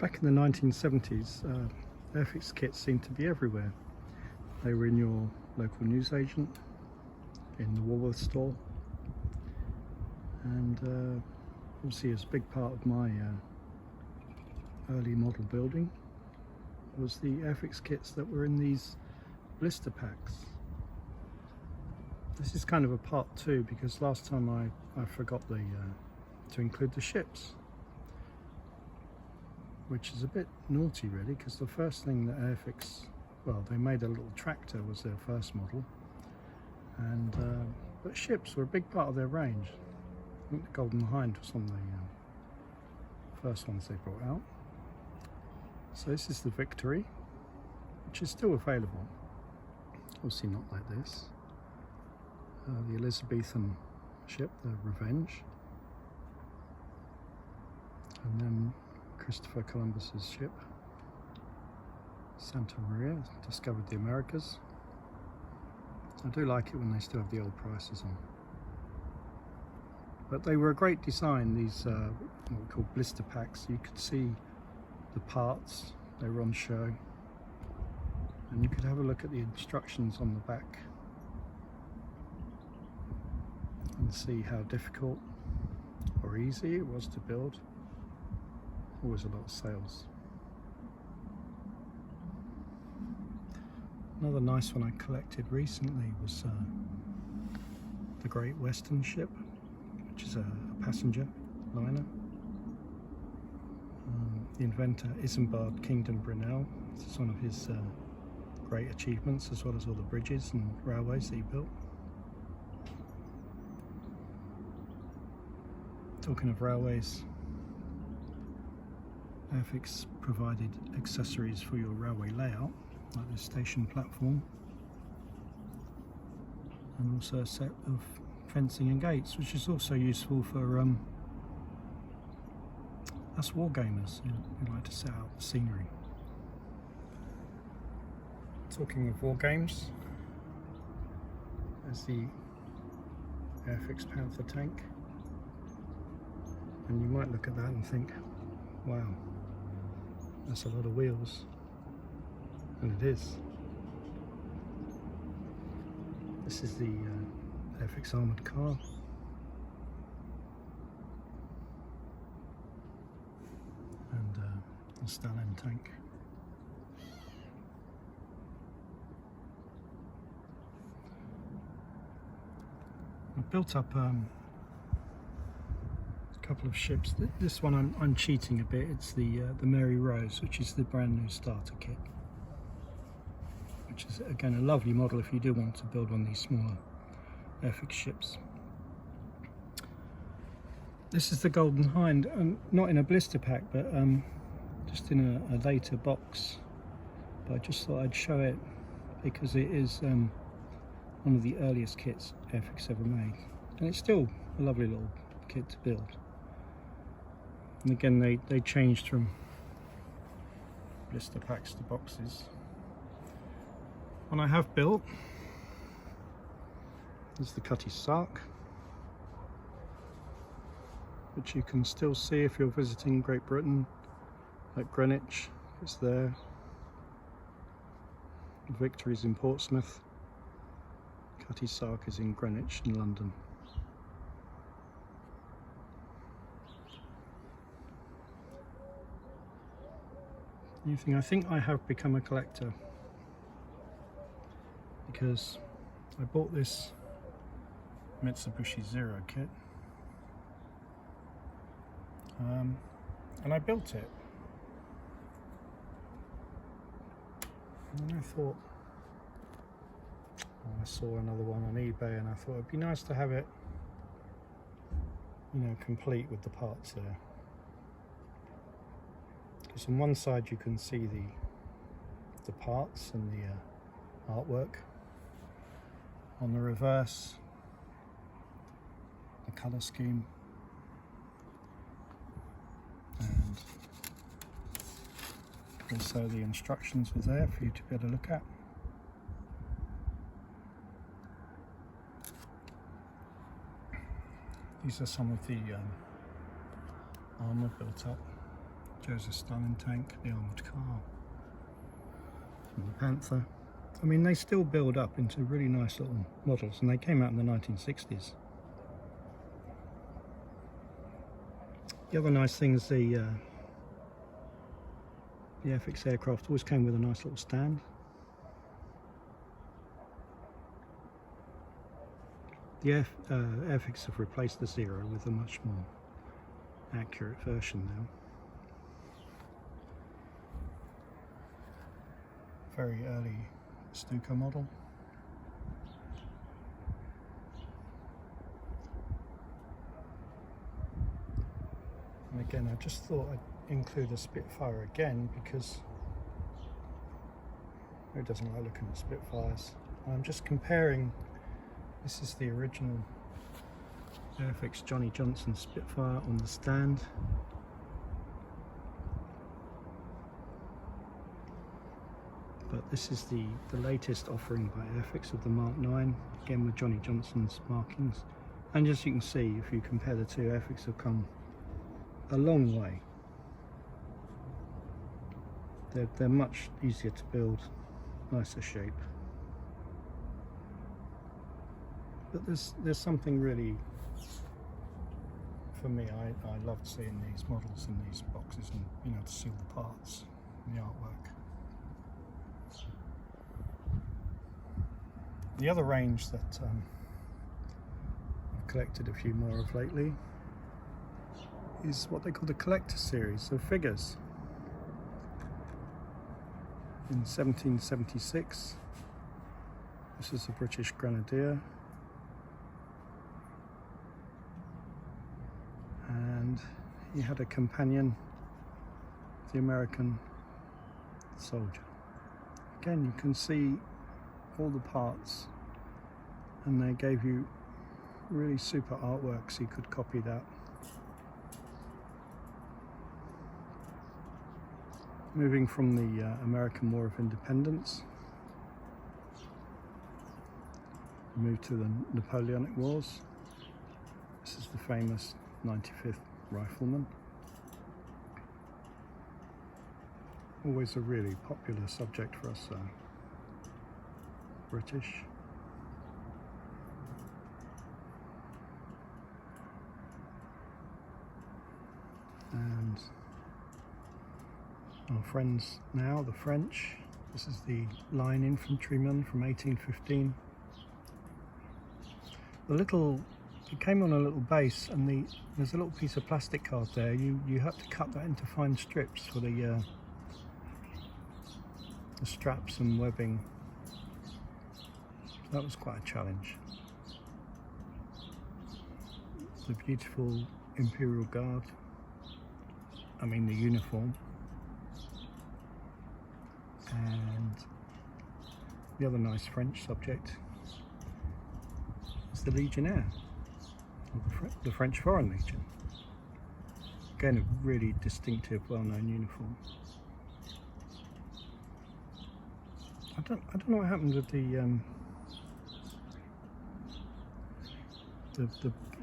Back in the 1970s, Airfix kits seemed to be everywhere. They were in your local newsagent, in the Woolworths store, and obviously it's a big part of my early model building was the Airfix kits that were in these blister packs. This is kind of a part two because last time I forgot to include the ships, which is a bit naughty really, because the first thing that Airfix, well, they made a little tractor was their first model, and but ships were a big part of their range. I think the Golden Hind was one of the first ones they brought out. So this is the Victory, which is still available, obviously not like this. The Elizabethan ship, the Revenge, and then Christopher Columbus's ship, Santa Maria, discovered the Americas. I do like it when they still have the old prices on. But they were a great design, these what we call blister packs. You could see the parts, they were on show, and you could have a look at the instructions on the back and see how difficult or easy it was to build. Always a lot of sales. Another nice one I collected recently was the Great Western ship, which is a passenger liner. The inventor Isambard Kingdom Brunel, this is one of his great achievements, as well as all the bridges and railways that he built. Talking of railways, Airfix provided accessories for your railway layout, like this station platform, and also a set of fencing and gates, which is also useful for us wargamers who like to set out the scenery. Talking of war games, there's the Airfix Panther tank, and you might look at that and think, wow, that's a lot of wheels, and it is. This is the Airfix armoured car, and the Stalin tank. I've built up a couple of ships. This one I'm cheating a bit. It's the Mary Rose, which is the brand new starter kit, which is again a lovely model if you do want to build one of these smaller Airfix ships. This is the Golden Hind, not in a blister pack, but just in a later box. But I just thought I'd show it because it is one of the earliest kits Airfix ever made, and it's still a lovely little kit to build. And again, they changed from blister packs to boxes. One I have built is the Cutty Sark, which you can still see if you're visiting Great Britain, like Greenwich, it's there. Victory's in Portsmouth. Cutty Sark is in Greenwich in London. New thing, I think I have become a collector because I bought this Mitsubishi Zero kit, and I built it, and then I thought, I saw another one on eBay and I thought it'd be nice to have it, you know, complete with the parts there. Because on one side you can see the parts and the artwork. On the reverse, the colour scheme, and also the instructions were there for you to be able to look at. These are some of the armour built up. Shows a Stalin tank, the armoured car, and the Panther. I mean, they still build up into really nice little models, and they came out in the 1960s. The other nice thing is the Airfix aircraft always came with a nice little stand. The Airfix have replaced the Zero with a much more accurate version now. Very early Stuka model. And again, I just thought I'd include a Spitfire again because who doesn't like looking at Spitfires? I'm just comparing. This is the original Airfix Johnny Johnson Spitfire on the stand. But this is the latest offering by Airfix of the Mark 9, again with Johnny Johnson's markings. And as you can see, if you compare the two, Airfix have come a long way. They're much easier to build, nicer shape. But there's something really, for me, I loved seeing these models in these boxes and being able to see all the parts and the artwork. The other range that I've collected a few more of lately is what they call the collector series of figures. In 1776, this is a British Grenadier, and he had a companion, the American soldier. Again, you can see all the parts, and they gave you really super artwork so you could copy that. Moving from the American War of Independence, moved to the Napoleonic Wars. This is the famous 95th Rifleman. Always a really popular subject for us British. And our friends now, the French. This is the Line Infantryman from 1815. It came on a little base, and there's a little piece of plastic card there. You had to cut that into fine strips for the straps and webbing. That was quite a challenge. The beautiful Imperial Guard, I mean the uniform, and the other nice French subject is the Legionnaire, or the French Foreign Legion. Again, a really distinctive, well-known uniform. I don't know what happened with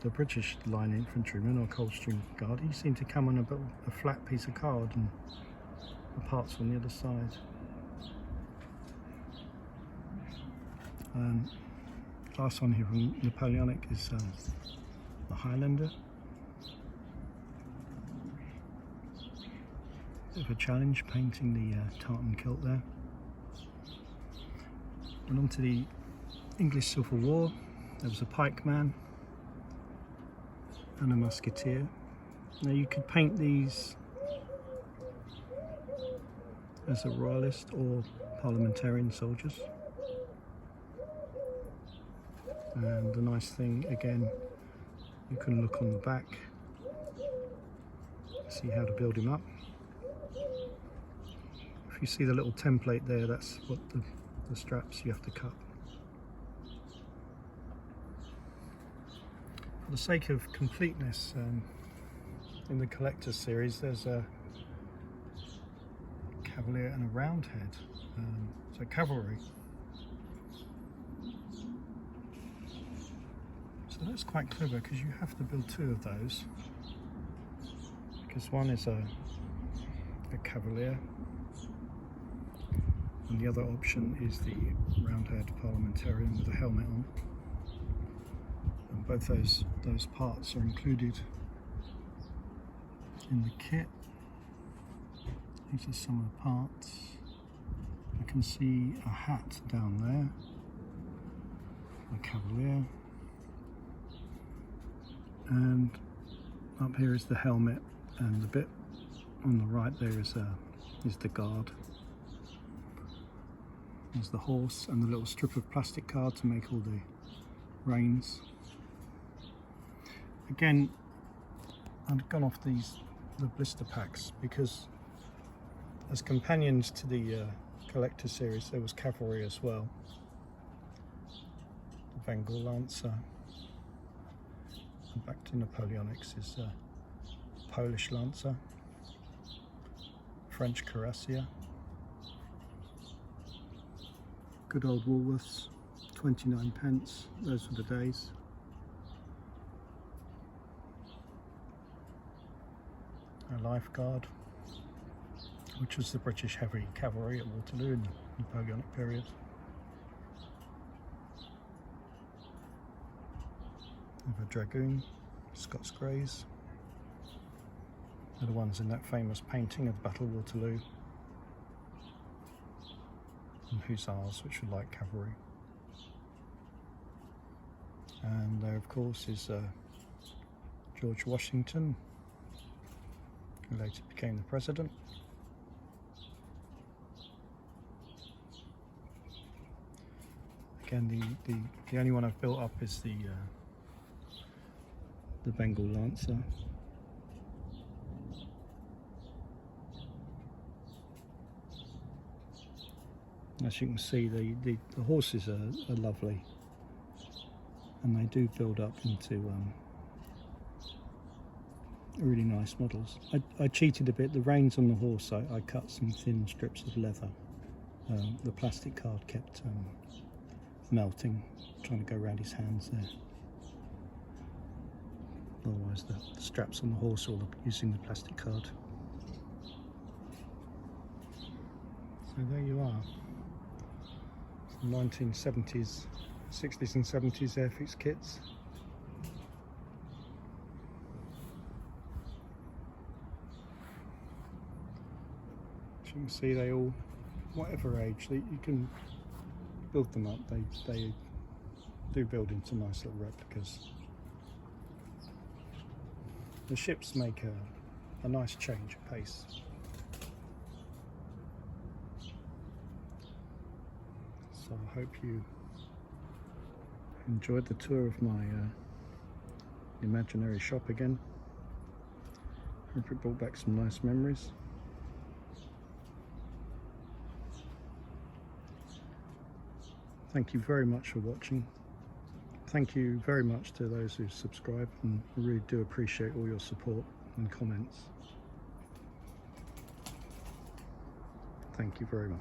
the British Line Infantryman or Coldstream Guard. He seemed to come on a flat piece of card and the parts on the other side. Last one here from Napoleonic is the Highlander. Bit of a challenge painting the tartan kilt there. And on to the English Civil War. There was a pikeman and a musketeer. Now you could paint these as a royalist or parliamentarian soldiers. And the nice thing, again, you can look on the back, see how to build him up. If you see the little template there, that's what the straps you have to cut. For the sake of completeness, in the collector's series there's a Cavalier and a Roundhead, so Cavalry. So that's quite clever because you have to build two of those, because one is a a Cavalier, and the other option is the round-head parliamentarian with a helmet on. And both those parts are included in the kit. These are some of the parts. I can see a hat down there, a Cavalier, and up here is the helmet, and the bit on the right there is the guard. There's the horse and the little strip of plastic card to make all the reins. Again, I've gone off the blister packs because as companions to the collector series there was Cavalry as well. The Bengal Lancer. And back to Napoleonics is Polish Lancer, French Cuirassier. Good old Woolworths, 29p, those were the days. A Lifeguard, which was the British heavy cavalry at Waterloo in the Napoleonic period. We have a Dragoon, Scots Greys. They're the ones in that famous painting of the Battle of Waterloo. And Hussars, which were like cavalry. And there of course is George Washington, who later became the president. Again, the only one I've built up is the Bengal Lancer. As you can see, the horses are lovely, and they do build up into really nice models. I cheated a bit. The reins on the horse, I cut some thin strips of leather. The plastic card kept melting, trying to go around his hands there. Otherwise the straps on the horse are using the plastic card. So there you are. 1970s, 60s and 70s Airfix kits. As you can see, they all, whatever age, you can build them up. They do build into nice little replicas. The ships make a nice change of pace. So I hope you enjoyed the tour of my imaginary shop again. Hope it brought back some nice memories. Thank you very much for watching. Thank you very much to those who subscribe, and I really do appreciate all your support and comments. Thank you very much.